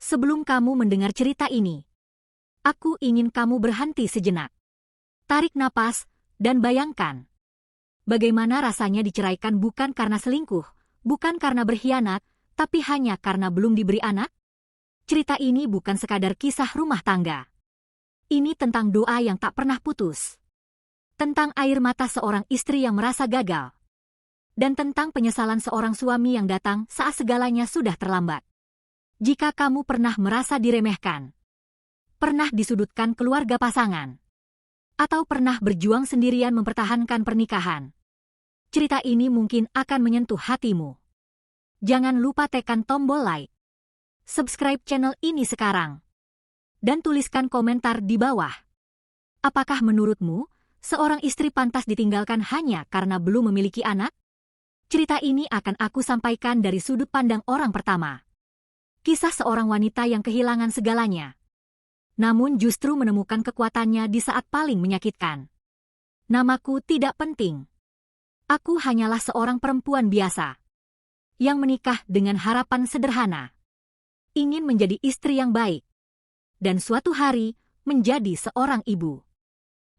Sebelum kamu mendengar cerita ini, aku ingin kamu berhenti sejenak. Tarik napas, dan bayangkan. Bagaimana rasanya diceraikan bukan karena selingkuh, bukan karena berkhianat, tapi hanya karena belum diberi anak? Cerita ini bukan sekadar kisah rumah tangga. Ini tentang doa yang tak pernah putus. Tentang air mata seorang istri yang merasa gagal. Dan tentang penyesalan seorang suami yang datang saat segalanya sudah terlambat. Jika kamu pernah merasa diremehkan, pernah disudutkan keluarga pasangan, atau pernah berjuang sendirian mempertahankan pernikahan, cerita ini mungkin akan menyentuh hatimu. Jangan lupa tekan tombol like, subscribe channel ini sekarang, dan tuliskan komentar di bawah. Apakah menurutmu, seorang istri pantas ditinggalkan hanya karena belum memiliki anak? Cerita ini akan aku sampaikan dari sudut pandang orang pertama. Kisah seorang wanita yang kehilangan segalanya, namun justru menemukan kekuatannya di saat paling menyakitkan. Namaku tidak penting. Aku hanyalah seorang perempuan biasa, yang menikah dengan harapan sederhana. Ingin menjadi istri yang baik, dan suatu hari menjadi seorang ibu.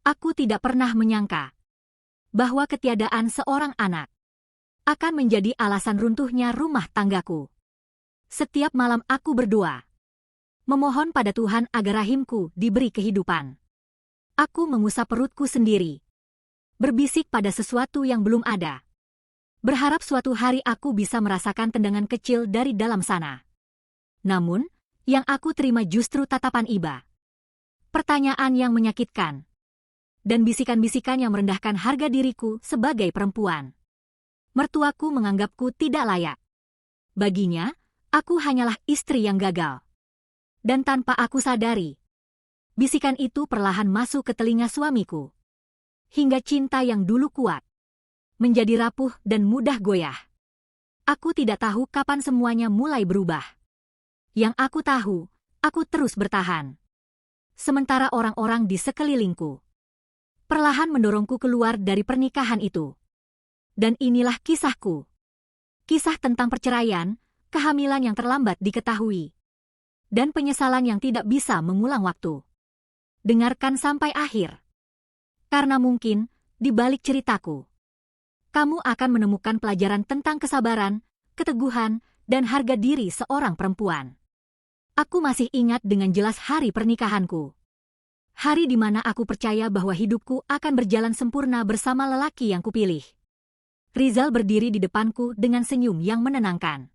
Aku tidak pernah menyangka bahwa ketiadaan seorang anak akan menjadi alasan runtuhnya rumah tanggaku. Setiap malam aku berdoa, memohon pada Tuhan agar rahimku diberi kehidupan. Aku mengusap perutku sendiri, berbisik pada sesuatu yang belum ada. Berharap suatu hari aku bisa merasakan tendangan kecil dari dalam sana. Namun, yang aku terima justru tatapan iba. Pertanyaan yang menyakitkan. Dan bisikan-bisikan yang merendahkan harga diriku sebagai perempuan. Mertuaku menganggapku tidak layak. Baginya, aku hanyalah istri yang gagal. Dan tanpa aku sadari, bisikan itu perlahan masuk ke telinga suamiku. Hingga cinta yang dulu kuat menjadi rapuh dan mudah goyah. Aku tidak tahu kapan semuanya mulai berubah. Yang aku tahu, aku terus bertahan. Sementara orang-orang di sekelilingku perlahan mendorongku keluar dari pernikahan itu. Dan inilah kisahku. Kisah tentang perceraian, kehamilan yang terlambat diketahui, dan penyesalan yang tidak bisa mengulang waktu. Dengarkan sampai akhir. Karena mungkin, di balik ceritaku, kamu akan menemukan pelajaran tentang kesabaran, keteguhan, dan harga diri seorang perempuan. Aku masih ingat dengan jelas hari pernikahanku. Hari di mana aku percaya bahwa hidupku akan berjalan sempurna bersama lelaki yang kupilih. Rizal berdiri di depanku dengan senyum yang menenangkan.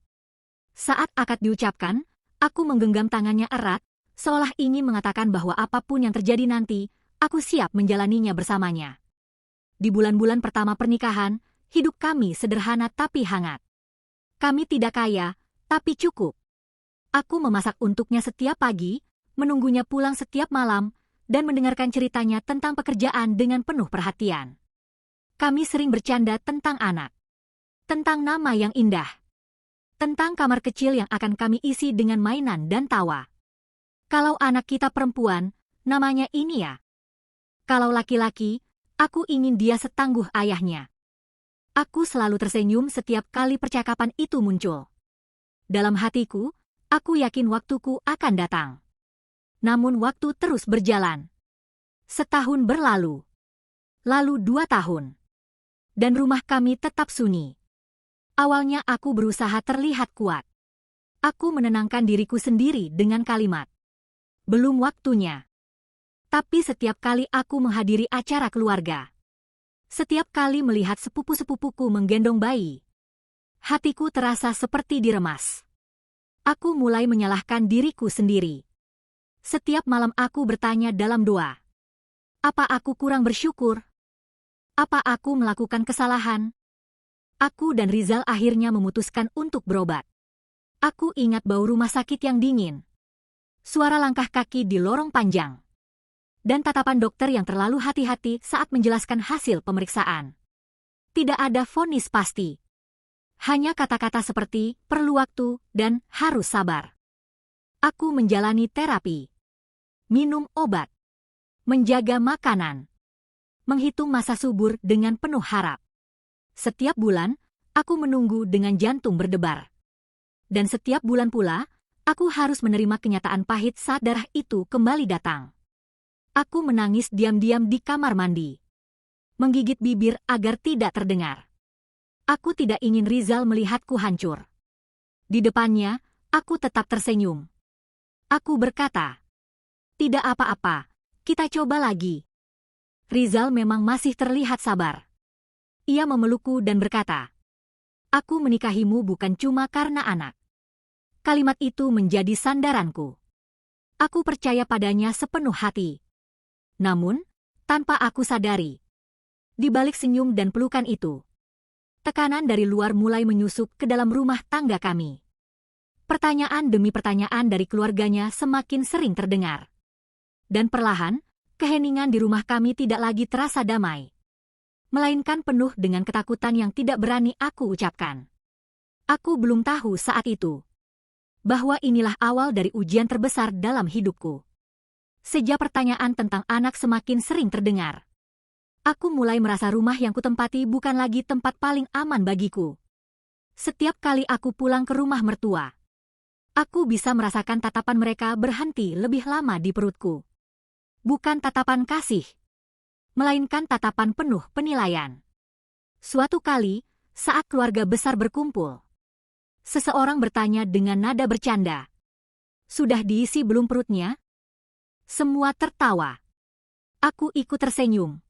Saat akad diucapkan, aku menggenggam tangannya erat, seolah ingin mengatakan bahwa apapun yang terjadi nanti, aku siap menjalaninya bersamanya. Di bulan-bulan pertama pernikahan, hidup kami sederhana tapi hangat. Kami tidak kaya, tapi cukup. Aku memasak untuknya setiap pagi, menunggunya pulang setiap malam, dan mendengarkan ceritanya tentang pekerjaan dengan penuh perhatian. Kami sering bercanda tentang anak, tentang nama yang indah, tentang kamar kecil yang akan kami isi dengan mainan dan tawa. Kalau anak kita perempuan, namanya ini ya. Kalau laki-laki, aku ingin dia setangguh ayahnya. Aku selalu tersenyum setiap kali percakapan itu muncul. Dalam hatiku, aku yakin waktuku akan datang. Namun waktu terus berjalan. Setahun berlalu. Lalu 2 tahun. Dan rumah kami tetap sunyi. Awalnya aku berusaha terlihat kuat. Aku menenangkan diriku sendiri dengan kalimat, belum waktunya. Tapi setiap kali aku menghadiri acara keluarga, setiap kali melihat sepupu-sepupuku menggendong bayi, hatiku terasa seperti diremas. Aku mulai menyalahkan diriku sendiri. Setiap malam aku bertanya dalam doa, apa aku kurang bersyukur? Apa aku melakukan kesalahan? Aku dan Rizal akhirnya memutuskan untuk berobat. Aku ingat bau rumah sakit yang dingin, suara langkah kaki di lorong panjang, dan tatapan dokter yang terlalu hati-hati saat menjelaskan hasil pemeriksaan. Tidak ada vonis pasti. Hanya kata-kata seperti perlu waktu dan harus sabar. Aku menjalani terapi, minum obat, menjaga makanan, menghitung masa subur dengan penuh harap. Setiap bulan, aku menunggu dengan jantung berdebar. Dan setiap bulan pula, Aku harus menerima kenyataan pahit saat darah itu kembali datang. Aku menangis diam-diam di kamar mandi, menggigit bibir agar tidak terdengar. Aku tidak ingin Rizal melihatku hancur. Di depannya, aku tetap tersenyum. Aku berkata, "Tidak apa-apa, kita coba lagi." Rizal memang masih terlihat sabar. Ia memelukku dan berkata, "Aku menikahimu bukan cuma karena anak." Kalimat itu menjadi sandaranku. Aku percaya padanya sepenuh hati. Namun, tanpa aku sadari, di balik senyum dan pelukan itu, tekanan dari luar mulai menyusup ke dalam rumah tangga kami. Pertanyaan demi pertanyaan dari keluarganya semakin sering terdengar. Dan perlahan, keheningan di rumah kami tidak lagi terasa damai, melainkan penuh dengan ketakutan yang tidak berani aku ucapkan. Aku belum tahu saat itu bahwa inilah awal dari ujian terbesar dalam hidupku. Sejak pertanyaan tentang anak semakin sering terdengar, aku mulai merasa rumah yang kutempati bukan lagi tempat paling aman bagiku. Setiap kali aku pulang ke rumah mertua, aku bisa merasakan tatapan mereka berhenti lebih lama di perutku. Bukan tatapan kasih, melainkan tatapan penuh penilaian. Suatu kali, saat keluarga besar berkumpul, seseorang bertanya dengan nada bercanda, "Sudah diisi belum perutnya?" Semua tertawa. Aku ikut tersenyum.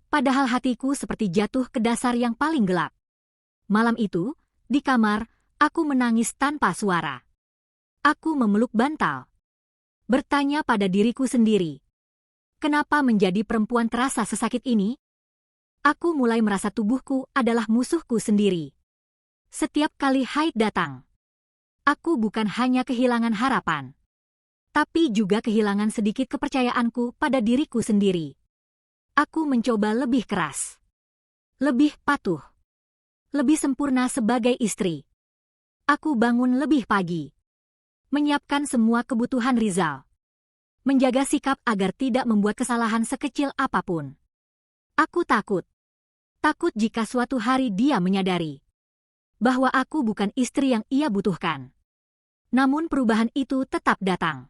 Padahal hatiku seperti jatuh ke dasar yang paling gelap. Malam itu, di kamar, aku menangis tanpa suara. Aku memeluk bantal, bertanya pada diriku sendiri, kenapa menjadi perempuan terasa sesakit ini? Aku mulai merasa tubuhku adalah musuhku sendiri. Setiap kali haid datang, aku bukan hanya kehilangan harapan, tapi juga kehilangan sedikit kepercayaanku pada diriku sendiri. Aku mencoba lebih keras, lebih patuh, lebih sempurna sebagai istri. Aku bangun lebih pagi, menyiapkan semua kebutuhan Rizal, menjaga sikap agar tidak membuat kesalahan sekecil apapun. Aku takut jika suatu hari dia menyadari bahwa aku bukan istri yang ia butuhkan. Namun perubahan itu tetap datang.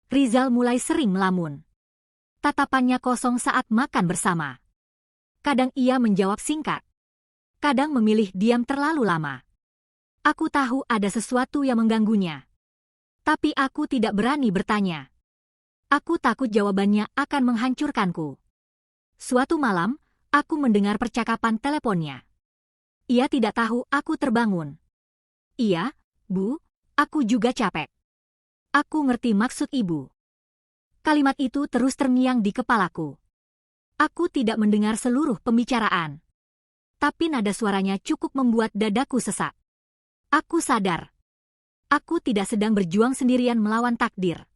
Rizal mulai sering melamun. Tatapannya kosong saat makan bersama. Kadang ia menjawab singkat, kadang memilih diam terlalu lama. Aku tahu ada sesuatu yang mengganggunya, tapi aku tidak berani bertanya. Aku takut jawabannya akan menghancurkanku. Suatu malam, aku mendengar percakapan teleponnya. Ia tidak tahu aku terbangun. "Iya, Bu, aku juga capek." "Aku ngerti maksud Ibu." Kalimat itu terus terngiang di kepalaku. Aku tidak mendengar seluruh pembicaraan, tapi nada suaranya cukup membuat dadaku sesak. Aku sadar, aku tidak sedang berjuang sendirian melawan takdir.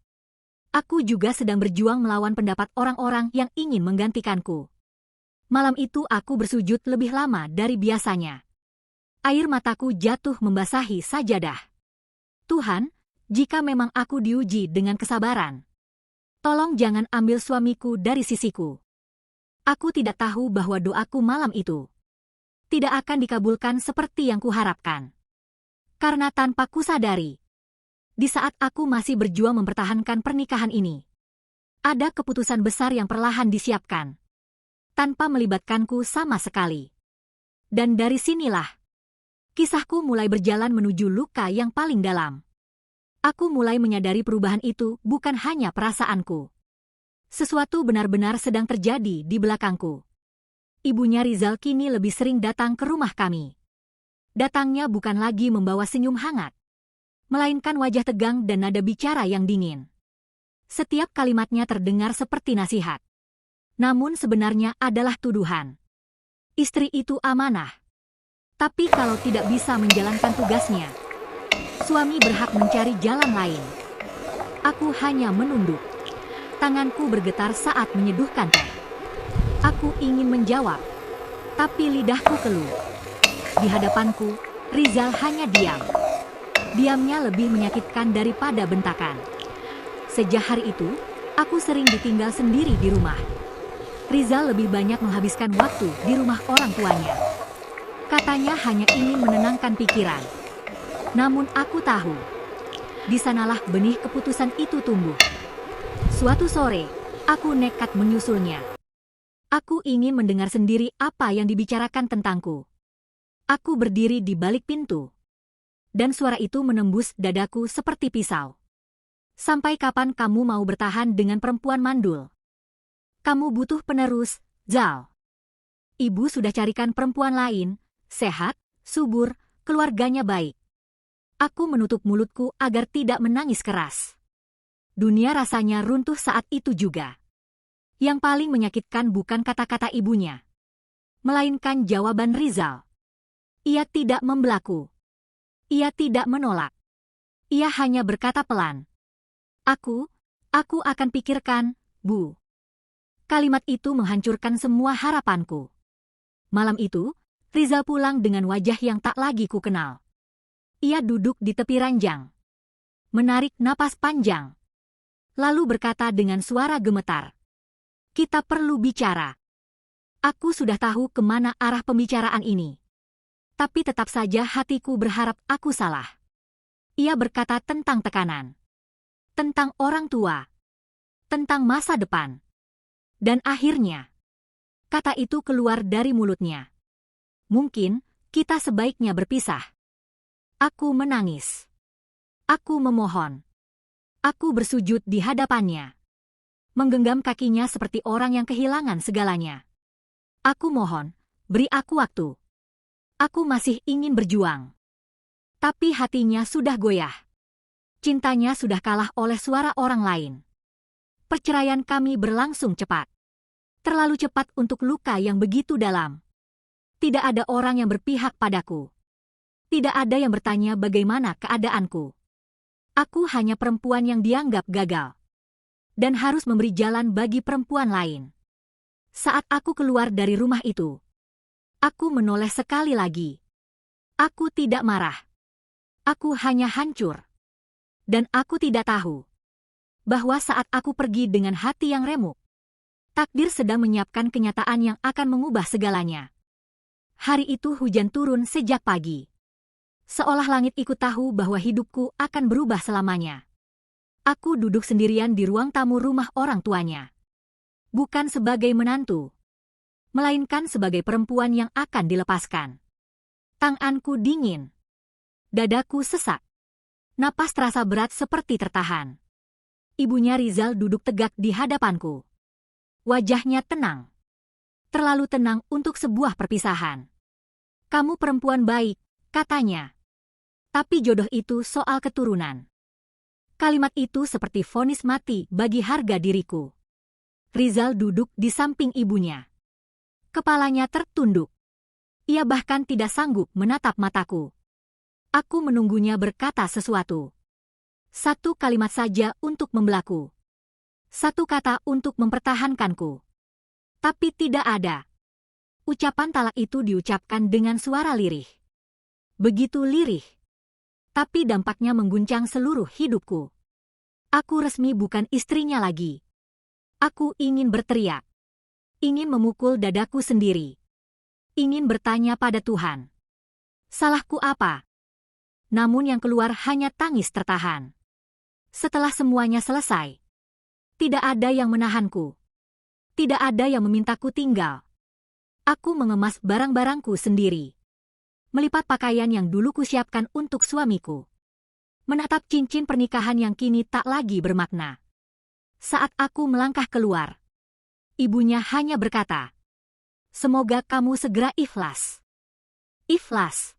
Aku juga sedang berjuang melawan pendapat orang-orang yang ingin menggantikanku. Malam itu aku bersujud lebih lama dari biasanya. Air mataku jatuh membasahi sajadah. "Tuhan, jika memang aku diuji dengan kesabaran, tolong jangan ambil suamiku dari sisiku." Aku tidak tahu bahwa doaku malam itu tidak akan dikabulkan seperti yang kuharapkan. Karena tanpa kusadari, di saat aku masih berjuang mempertahankan pernikahan ini, ada keputusan besar yang perlahan disiapkan, tanpa melibatkanku sama sekali. Dan dari sinilah, kisahku mulai berjalan menuju luka yang paling dalam. Aku mulai menyadari perubahan itu bukan hanya perasaanku. Sesuatu benar-benar sedang terjadi di belakangku. Ibunya Rizal kini lebih sering datang ke rumah kami. Datangnya bukan lagi membawa senyum hangat, melainkan wajah tegang dan nada bicara yang dingin. Setiap kalimatnya terdengar seperti nasihat, namun sebenarnya adalah tuduhan. Istri itu amanah, tapi kalau tidak bisa menjalankan tugasnya, suami berhak mencari jalan lain. Aku hanya menunduk. Tanganku bergetar saat menyeduhkan teh. Aku ingin menjawab, tapi lidahku keluh. Di hadapanku, Rizal hanya diam. Diamnya lebih menyakitkan daripada bentakan. Sejak hari itu, aku sering ditinggal sendiri di rumah. Rizal lebih banyak menghabiskan waktu di rumah orang tuanya. Katanya hanya ingin menenangkan pikiran. Namun aku tahu di sanalah benih keputusan itu tumbuh. Suatu sore, aku nekat menyusulnya. Aku ingin mendengar sendiri apa yang dibicarakan tentangku. Aku berdiri di balik pintu. Dan suara itu menembus dadaku seperti pisau. Sampai kapan kamu mau bertahan dengan perempuan mandul? Kamu butuh penerus, Zal. Ibu sudah carikan perempuan lain, sehat, subur, keluarganya baik. Aku menutup mulutku agar tidak menangis keras. Dunia rasanya runtuh saat itu juga. Yang paling menyakitkan bukan kata-kata ibunya, melainkan jawaban Rizal. Ia tidak membelaku. Ia tidak menolak. Ia hanya berkata pelan. Aku akan pikirkan, Bu. Kalimat itu menghancurkan semua harapanku. Malam itu, Rizal pulang dengan wajah yang tak lagi ku kenal. Ia duduk di tepi ranjang, menarik napas panjang, lalu berkata dengan suara gemetar, "Kita perlu bicara." Aku sudah tahu kemana arah pembicaraan ini. Tapi tetap saja hatiku berharap aku salah. Ia berkata tentang tekanan, tentang orang tua, tentang masa depan. Dan akhirnya, kata itu keluar dari mulutnya. "Mungkin kita sebaiknya berpisah." Aku menangis. Aku memohon. Aku bersujud di hadapannya, menggenggam kakinya seperti orang yang kehilangan segalanya. Aku mohon, beri aku waktu. Aku masih ingin berjuang. Tapi hatinya sudah goyah. Cintanya sudah kalah oleh suara orang lain. Perceraian kami berlangsung cepat. Terlalu cepat untuk luka yang begitu dalam. Tidak ada orang yang berpihak padaku. Tidak ada yang bertanya bagaimana keadaanku. Aku hanya perempuan yang dianggap gagal. Dan harus memberi jalan bagi perempuan lain. Saat aku keluar dari rumah itu, aku menoleh sekali lagi. Aku tidak marah. Aku hanya hancur. Dan aku tidak tahu bahwa saat aku pergi dengan hati yang remuk, takdir sedang menyiapkan kenyataan yang akan mengubah segalanya. Hari itu hujan turun sejak pagi. Seolah langit ikut tahu bahwa hidupku akan berubah selamanya. Aku duduk sendirian di ruang tamu rumah orang tuanya. Bukan sebagai menantu, melainkan sebagai perempuan yang akan dilepaskan. Tanganku dingin. Dadaku sesak. Napas terasa berat seperti tertahan. Ibunya Rizal duduk tegak di hadapanku. Wajahnya tenang. Terlalu tenang untuk sebuah perpisahan. "Kamu perempuan baik," katanya. "Tapi jodoh itu soal keturunan." Kalimat itu seperti vonis mati bagi harga diriku. Rizal duduk di samping ibunya. Kepalanya tertunduk. Ia bahkan tidak sanggup menatap mataku. Aku menunggunya berkata sesuatu. Satu kalimat saja untuk membelaku. Satu kata untuk mempertahankanku. Tapi tidak ada. Ucapan talak itu diucapkan dengan suara lirih. Begitu lirih. Tapi dampaknya mengguncang seluruh hidupku. Aku resmi bukan istrinya lagi. Aku ingin berteriak. Ingin memukul dadaku sendiri. Ingin bertanya pada Tuhan. Salahku apa? Namun yang keluar hanya tangis tertahan. Setelah semuanya selesai, tidak ada yang menahanku. Tidak ada yang memintaku tinggal. Aku mengemas barang-barangku sendiri. Melipat pakaian yang dulu kusiapkan untuk suamiku. Menatap cincin pernikahan yang kini tak lagi bermakna. Saat aku melangkah keluar, ibunya hanya berkata, "Semoga kamu segera ikhlas." Ikhlas.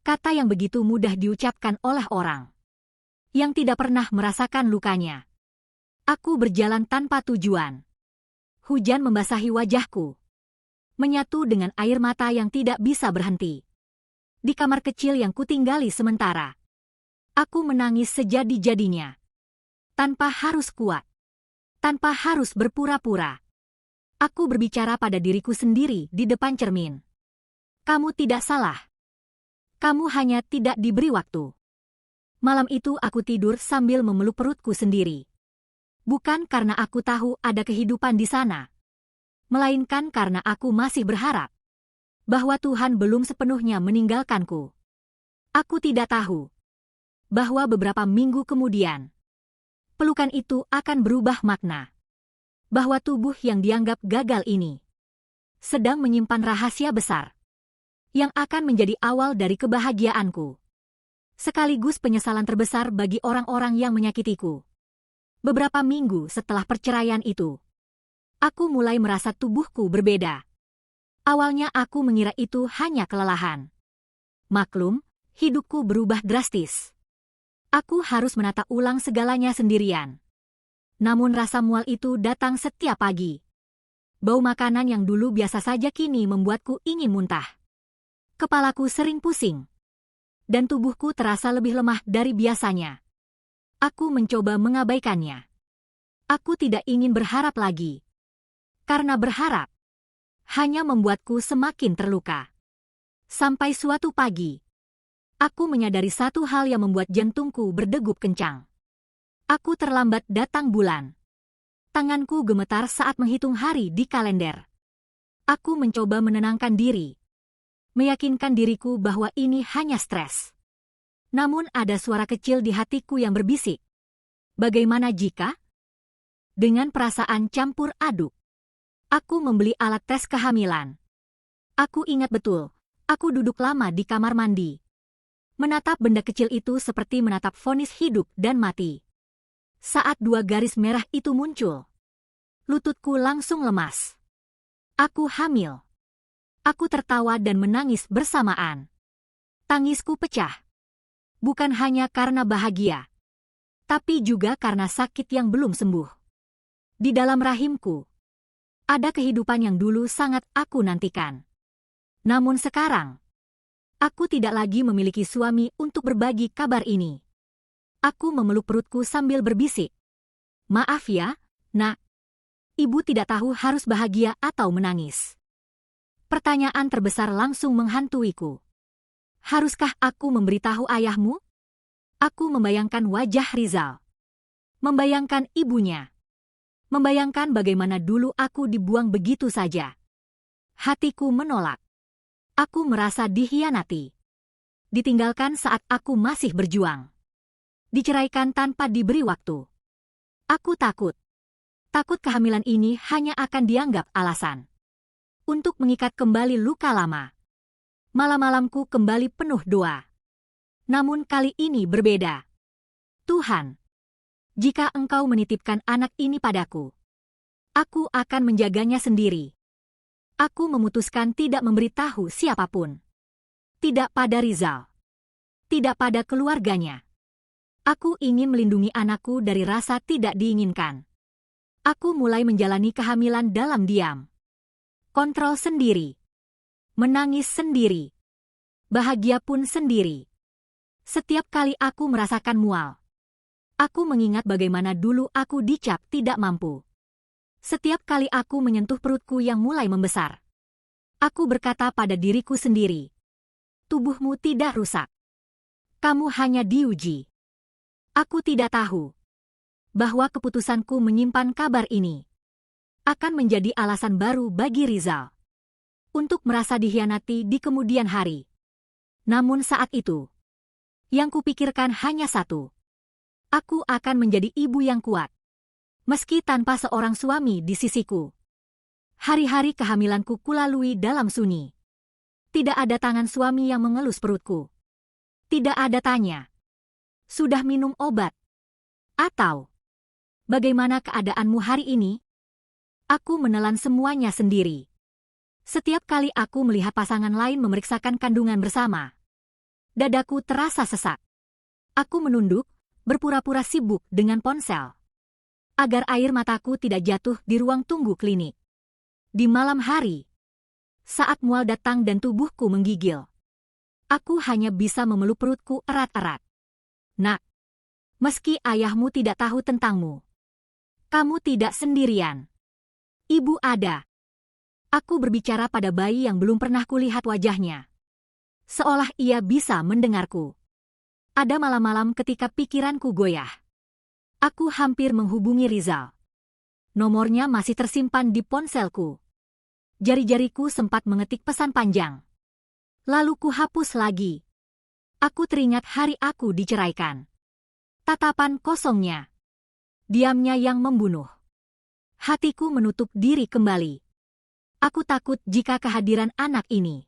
Kata yang begitu mudah diucapkan oleh orang yang tidak pernah merasakan lukanya. Aku berjalan tanpa tujuan. Hujan membasahi wajahku, menyatu dengan air mata yang tidak bisa berhenti. Di kamar kecil yang kutinggali sementara, aku menangis sejadi-jadinya. Tanpa harus kuat. Tanpa harus berpura-pura. Aku berbicara pada diriku sendiri di depan cermin. Kamu tidak salah. Kamu hanya tidak diberi waktu. Malam itu aku tidur sambil memeluk perutku sendiri. Bukan karena aku tahu ada kehidupan di sana, melainkan karena aku masih berharap bahwa Tuhan belum sepenuhnya meninggalkanku. Aku tidak tahu bahwa beberapa minggu kemudian, pelukan itu akan berubah makna. Bahwa tubuh yang dianggap gagal ini sedang menyimpan rahasia besar yang akan menjadi awal dari kebahagiaanku, sekaligus penyesalan terbesar bagi orang-orang yang menyakitiku. Beberapa minggu setelah perceraian itu, aku mulai merasa tubuhku berbeda. Awalnya aku mengira itu hanya kelelahan. Maklum, hidupku berubah drastis. Aku harus menata ulang segalanya sendirian. Namun rasa mual itu datang setiap pagi. Bau makanan yang dulu biasa saja kini membuatku ingin muntah. Kepalaku sering pusing. Dan tubuhku terasa lebih lemah dari biasanya. Aku mencoba mengabaikannya. Aku tidak ingin berharap lagi. Karena berharap hanya membuatku semakin terluka. Sampai suatu pagi, aku menyadari satu hal yang membuat jantungku berdegup kencang. Aku terlambat datang bulan. Tanganku gemetar saat menghitung hari di kalender. Aku mencoba menenangkan diri. Meyakinkan diriku bahwa ini hanya stres. Namun ada suara kecil di hatiku yang berbisik. Bagaimana jika? Dengan perasaan campur aduk, aku membeli alat tes kehamilan. Aku ingat betul, aku duduk lama di kamar mandi. Menatap benda kecil itu seperti menatap vonis hidup dan mati. Saat 2 garis merah itu muncul, lututku langsung lemas. Aku hamil. Aku tertawa dan menangis bersamaan. Tangisku pecah. Bukan hanya karena bahagia, tapi juga karena sakit yang belum sembuh. Di dalam rahimku, ada kehidupan yang dulu sangat aku nantikan. Namun sekarang, aku tidak lagi memiliki suami untuk berbagi kabar ini. Aku memeluk perutku sambil berbisik. Maaf ya, Nak. Ibu tidak tahu harus bahagia atau menangis. Pertanyaan terbesar langsung menghantuiku. Haruskah aku memberitahu ayahmu? Aku membayangkan wajah Rizal. Membayangkan ibunya. Membayangkan bagaimana dulu aku dibuang begitu saja. Hatiku menolak. Aku merasa dikhianati. Ditinggalkan saat aku masih berjuang. Diceraikan tanpa diberi waktu. Aku takut. Takut kehamilan ini hanya akan dianggap alasan untuk mengikat kembali luka lama. Malam-malamku kembali penuh doa. Namun kali ini berbeda. Tuhan, jika Engkau menitipkan anak ini padaku, aku akan menjaganya sendiri. Aku memutuskan tidak memberitahu siapapun. Tidak pada Rizal. Tidak pada keluarganya. Aku ingin melindungi anakku dari rasa tidak diinginkan. Aku mulai menjalani kehamilan dalam diam. Kontrol sendiri. Menangis sendiri. Bahagia pun sendiri. Setiap kali aku merasakan mual, aku mengingat bagaimana dulu aku dicap tidak mampu. Setiap kali aku menyentuh perutku yang mulai membesar, aku berkata pada diriku sendiri, tubuhmu tidak rusak. Kamu hanya diuji. Aku tidak tahu bahwa keputusanku menyimpan kabar ini akan menjadi alasan baru bagi Rizal untuk merasa dikhianati di kemudian hari. Namun saat itu, yang kupikirkan hanya satu. Aku akan menjadi ibu yang kuat, meski tanpa seorang suami di sisiku. Hari-hari kehamilanku kulalui dalam sunyi. Tidak ada tangan suami yang mengelus perutku. Tidak ada tanya, sudah minum obat? Atau, bagaimana keadaanmu hari ini? Aku menelan semuanya sendiri. Setiap kali aku melihat pasangan lain memeriksakan kandungan bersama, dadaku terasa sesak. Aku menunduk, berpura-pura sibuk dengan ponsel, agar air mataku tidak jatuh di ruang tunggu klinik. Di malam hari, saat mual datang dan tubuhku menggigil, aku hanya bisa memeluk perutku erat-erat. Nak, meski ayahmu tidak tahu tentangmu, kamu tidak sendirian. Ibu ada. Aku berbicara pada bayi yang belum pernah kulihat wajahnya, seolah ia bisa mendengarku. Ada malam-malam ketika pikiranku goyah. Aku hampir menghubungi Rizal. Nomornya masih tersimpan di ponselku. Jari-jariku sempat mengetik pesan panjang. Lalu ku hapus lagi. Aku teringat hari aku diceraikan. Tatapan kosongnya. Diamnya yang membunuh. Hatiku menutup diri kembali. Aku takut jika kehadiran anak ini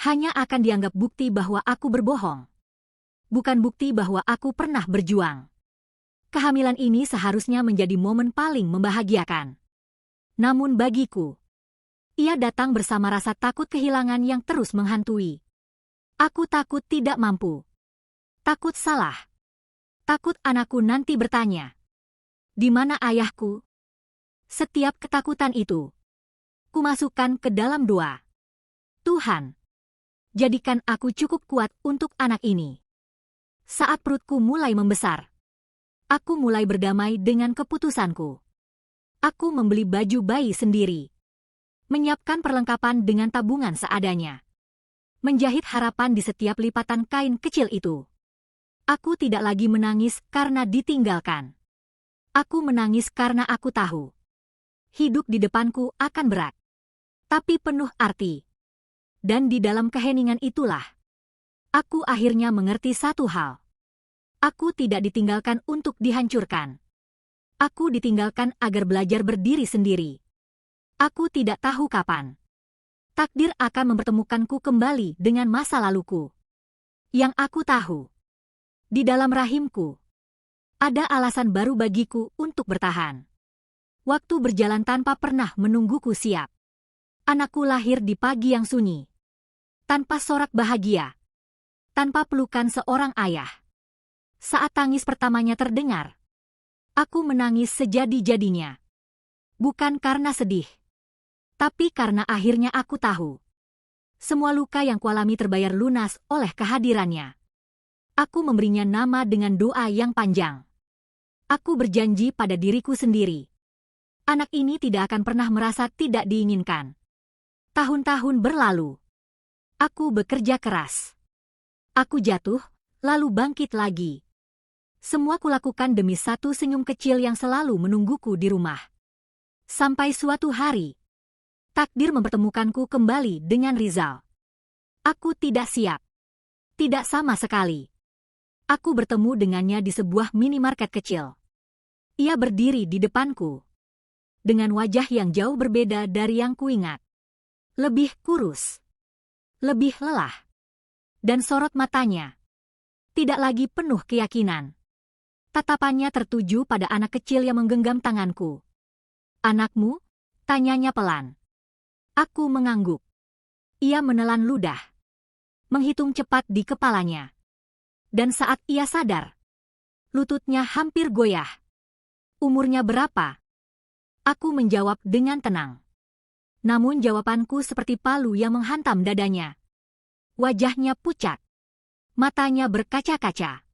hanya akan dianggap bukti bahwa aku berbohong. Bukan bukti bahwa aku pernah berjuang. Kehamilan ini seharusnya menjadi momen paling membahagiakan. Namun bagiku, ia datang bersama rasa takut kehilangan yang terus menghantui. Aku takut tidak mampu. Takut salah. Takut anakku nanti bertanya, "Di mana ayahku?" Setiap ketakutan itu kumasukkan ke dalam doa. Tuhan, jadikan aku cukup kuat untuk anak ini. Saat perutku mulai membesar, aku mulai berdamai dengan keputusanku. Aku membeli baju bayi sendiri. Menyiapkan perlengkapan dengan tabungan seadanya. Menjahit harapan di setiap lipatan kain kecil itu. Aku tidak lagi menangis karena ditinggalkan. Aku menangis karena aku tahu hidup di depanku akan berat, tapi penuh arti. Dan di dalam keheningan itulah, aku akhirnya mengerti satu hal. Aku tidak ditinggalkan untuk dihancurkan. Aku ditinggalkan agar belajar berdiri sendiri. Aku tidak tahu kapan takdir akan mempertemukanku kembali dengan masa laluku. Yang aku tahu, di dalam rahimku, ada alasan baru bagiku untuk bertahan. Waktu berjalan tanpa pernah menungguku siap. Anakku lahir di pagi yang sunyi. Tanpa sorak bahagia. Tanpa pelukan seorang ayah. Saat tangis pertamanya terdengar, aku menangis sejadi-jadinya. Bukan karena sedih, tapi karena akhirnya aku tahu semua luka yang kualami terbayar lunas oleh kehadirannya. Aku memberinya nama dengan doa yang panjang. Aku berjanji pada diriku sendiri, anak ini tidak akan pernah merasa tidak diinginkan. Tahun-tahun berlalu. Aku bekerja keras. Aku jatuh, lalu bangkit lagi. Semua kulakukan demi satu senyum kecil yang selalu menungguku di rumah. Sampai suatu hari, takdir mempertemukanku kembali dengan Rizal. Aku tidak siap. Tidak sama sekali. Aku bertemu dengannya di sebuah minimarket kecil. Ia berdiri di depanku, dengan wajah yang jauh berbeda dari yang kuingat. Lebih kurus, lebih lelah, dan sorot matanya tidak lagi penuh keyakinan. Tatapannya tertuju pada anak kecil yang menggenggam tanganku. "Anakmu?" tanyanya pelan. Aku mengangguk. Ia menelan ludah, menghitung cepat di kepalanya. Dan saat ia sadar, lututnya hampir goyah. "Umurnya berapa?" Aku menjawab dengan tenang. Namun jawabanku seperti palu yang menghantam dadanya. Wajahnya pucat. Matanya berkaca-kaca.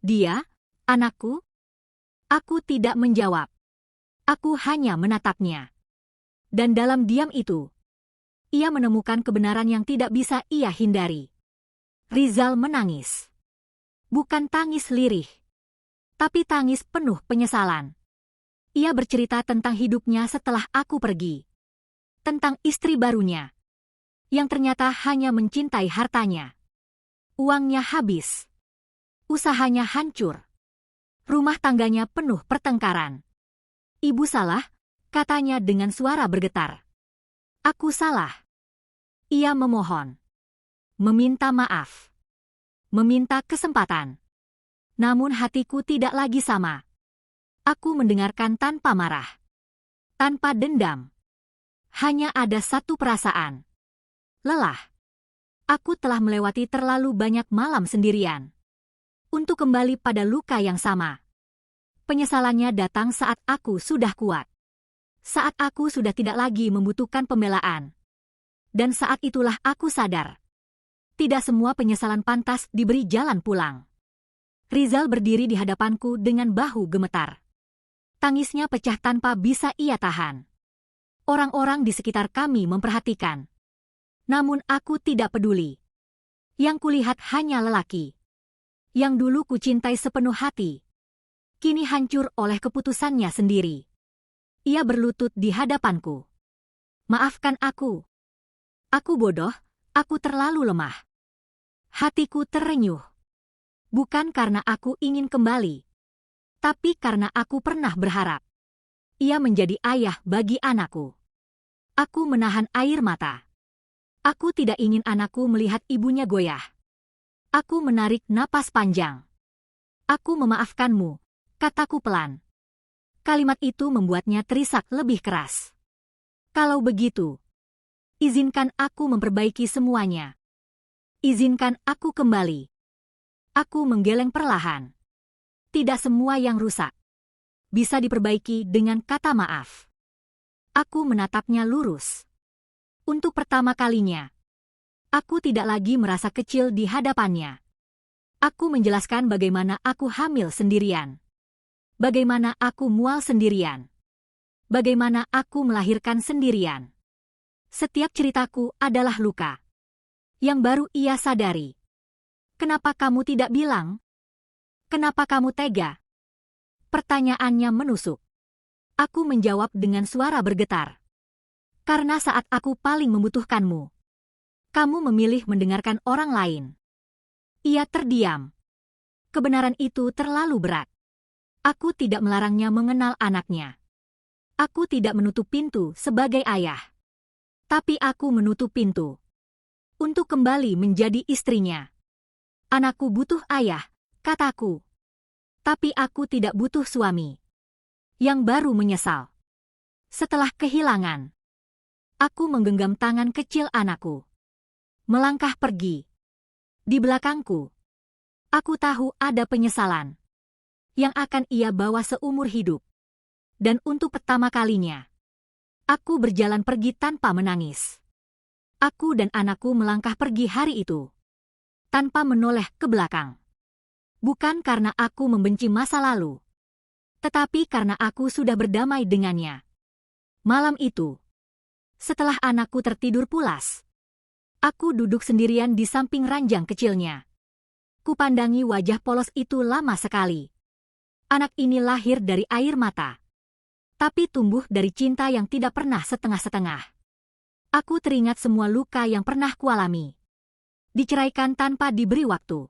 "Dia, anakku?" Aku tidak menjawab. Aku hanya menatapnya. Dan dalam diam itu, ia menemukan kebenaran yang tidak bisa ia hindari. Rizal menangis. Bukan tangis lirih, tapi tangis penuh penyesalan. Ia bercerita tentang hidupnya setelah aku pergi. Tentang istri barunya, yang ternyata hanya mencintai hartanya. Uangnya habis. Usahanya hancur. Rumah tangganya penuh pertengkaran. "Ibu salah," katanya dengan suara bergetar. "Aku salah." Ia memohon. Meminta maaf. Meminta kesempatan. Namun hatiku tidak lagi sama. Aku mendengarkan tanpa marah. Tanpa dendam. Hanya ada satu perasaan. Lelah. Aku telah melewati terlalu banyak malam sendirian untuk kembali pada luka yang sama. Penyesalannya datang saat aku sudah kuat. Saat aku sudah tidak lagi membutuhkan pembelaan. Dan saat itulah aku sadar, tidak semua penyesalan pantas diberi jalan pulang. Rizal berdiri di hadapanku dengan bahu gemetar. Tangisnya pecah tanpa bisa ia tahan. Orang-orang di sekitar kami memperhatikan. Namun aku tidak peduli. Yang kulihat hanya lelaki yang dulu kucintai sepenuh hati, kini hancur oleh keputusannya sendiri. Ia berlutut di hadapanku. "Maafkan aku. Aku bodoh, aku terlalu lemah." Hatiku terenyuh. Bukan karena aku ingin kembali, tapi karena aku pernah berharap. Ia menjadi ayah bagi anakku. Aku menahan air mata. Aku tidak ingin anakku melihat ibunya goyah. Aku menarik napas panjang. Aku memaafkanmu, kataku pelan. Kalimat itu membuatnya terisak lebih keras. Kalau begitu, izinkan aku memperbaiki semuanya. Izinkan aku kembali. Aku menggeleng perlahan. Tidak semua yang rusak bisa diperbaiki dengan kata maaf. Aku menatapnya lurus. Untuk pertama kalinya, aku tidak lagi merasa kecil di hadapannya. Aku menjelaskan bagaimana aku hamil sendirian. Bagaimana aku mual sendirian. Bagaimana aku melahirkan sendirian. Setiap ceritaku adalah luka yang baru ia sadari. Kenapa kamu tidak bilang? Kenapa kamu tega? Pertanyaannya menusuk. Aku menjawab dengan suara bergetar. Karena saat aku paling membutuhkanmu, kamu memilih mendengarkan orang lain. Ia terdiam. Kebenaran itu terlalu berat. Aku tidak melarangnya mengenal anaknya. Aku tidak menutup pintu sebagai ayah. Tapi aku menutup pintu untuk kembali menjadi istrinya. Anakku butuh ayah, kataku. Tapi aku tidak butuh suami yang baru menyesal. Setelah kehilangan, aku menggenggam tangan kecil anakku. Melangkah pergi. Di belakangku, aku tahu ada penyesalan yang akan ia bawa seumur hidup. Dan untuk pertama kalinya, aku berjalan pergi tanpa menangis. Aku dan anakku melangkah pergi hari itu tanpa menoleh ke belakang. Bukan karena aku membenci masa lalu, tetapi karena aku sudah berdamai dengannya. Malam itu, setelah anakku tertidur pulas, aku duduk sendirian di samping ranjang kecilnya. Kupandangi wajah polos itu lama sekali. Anak ini lahir dari air mata, tapi tumbuh dari cinta yang tidak pernah setengah-setengah. Aku teringat semua luka yang pernah kualami. Diceraikan tanpa diberi waktu.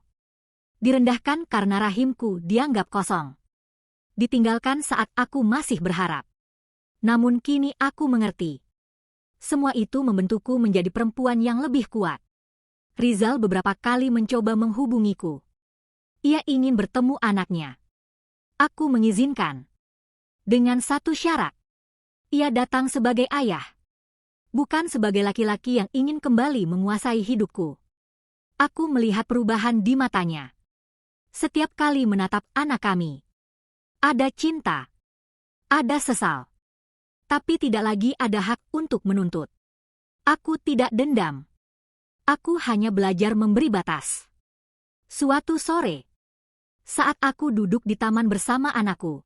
Direndahkan karena rahimku dianggap kosong. Ditinggalkan saat aku masih berharap. Namun kini aku mengerti. Semua itu membentukku menjadi perempuan yang lebih kuat. Rizal beberapa kali mencoba menghubungiku. Ia ingin bertemu anaknya. Aku mengizinkan. Dengan satu syarat. Ia datang sebagai ayah. Bukan sebagai laki-laki yang ingin kembali menguasai hidupku. Aku melihat perubahan di matanya. Setiap kali menatap anak kami. Ada cinta. Ada sesal. Tapi tidak lagi ada hak untuk menuntut. Aku tidak dendam. Aku hanya belajar memberi batas. Suatu sore, saat aku duduk di taman bersama anakku,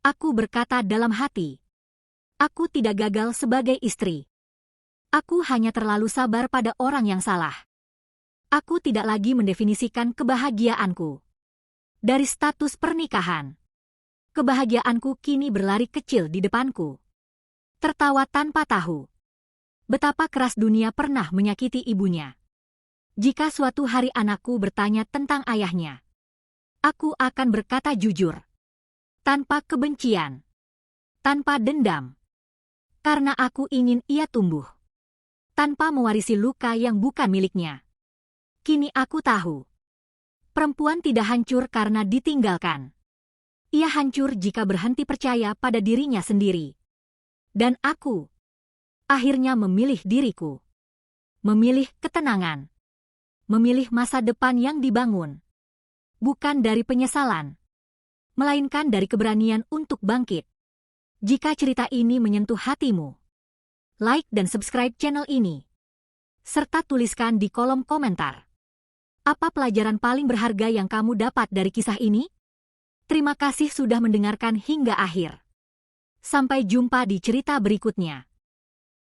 aku berkata dalam hati, aku tidak gagal sebagai istri. Aku hanya terlalu sabar pada orang yang salah. Aku tidak lagi mendefinisikan kebahagiaanku dari status pernikahan. Kebahagiaanku kini berlari kecil di depanku. Tertawa tanpa tahu betapa keras dunia pernah menyakiti ibunya. Jika suatu hari anakku bertanya tentang ayahnya, aku akan berkata jujur. Tanpa kebencian. Tanpa dendam. Karena aku ingin ia tumbuh. Tanpa mewarisi luka yang bukan miliknya. Kini aku tahu. Perempuan tidak hancur karena ditinggalkan. Ia hancur jika berhenti percaya pada dirinya sendiri. Dan aku akhirnya memilih diriku. Memilih ketenangan. Memilih masa depan yang dibangun. Bukan dari penyesalan. Melainkan dari keberanian untuk bangkit. Jika cerita ini menyentuh hatimu, like dan subscribe channel ini. Serta tuliskan di kolom komentar. Apa pelajaran paling berharga yang kamu dapat dari kisah ini? Terima kasih sudah mendengarkan hingga akhir. Sampai jumpa di cerita berikutnya.